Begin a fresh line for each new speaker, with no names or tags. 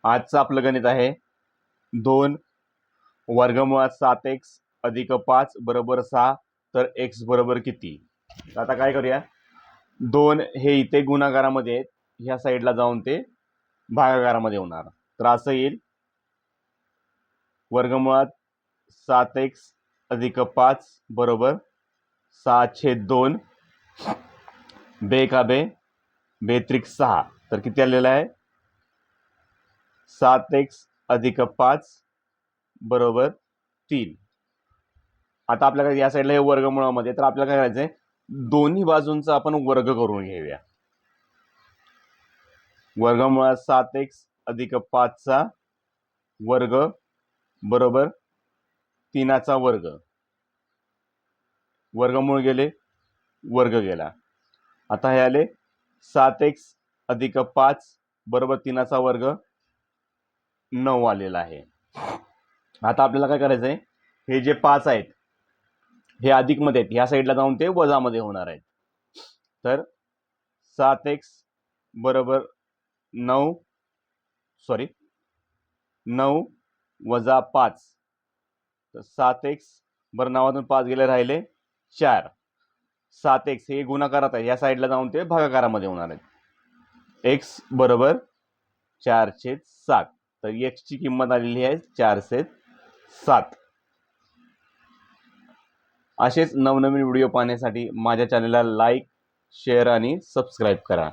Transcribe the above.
आजचं आपलं गणित आहे 2 वर्गमुळात 7x अधिक 5 बरोबर 6 तर x बरोबर किती। आता काय करूया, 2 हे इथे गुणाकारामध्ये आहेत, ह्या साईडला जाऊन ते भागाकारामध्ये होणार। तर असं येईल वर्गमुळात 7x अधिक 5 बरोबर 6/2 बेका बे बेत्रिक 6 तर किती आलेलं आहे 7x अधिक 5 बरोबर 3। आता आपल्याकडे या साईडला हे वर्गमुळामध्ये, तर आपल्याला काय करायचंय दोन्ही बाजूंचा आपण वर्ग करून घेऊया। वर्गमुळात 7x अधिक 5 चा वर्ग बरोबर 3 चा वर्ग, वर्गमूळ गेले वर्ग गेला। आता हे आले 7x अधिक 5 बरोबर 3 चा वर्ग 9 आलेला आहे। आता आपल्याला काय करायचंय, हे जे 5 आहेत हे अधिक मध्ये आहेत, ह्या साईडला जाऊन ते वजा मध्ये होणार आहेत। तर 7x बरोबर 9 वजा 5 तर 7x बरं 9तून 5 गेले राहिले 4। 7x हे गुणाकारात आहे, या साईडला जाऊन ते भागाकारामध्ये होणार आहेत। x बरोबर 4/7 तर x ची किंमत आलेली आहे 4/7। असेच नवनवीन व्हिडिओ पाहण्यासाठी माझ्या चॅनलला लाईक, शेअर आणि सबस्क्राईब करा।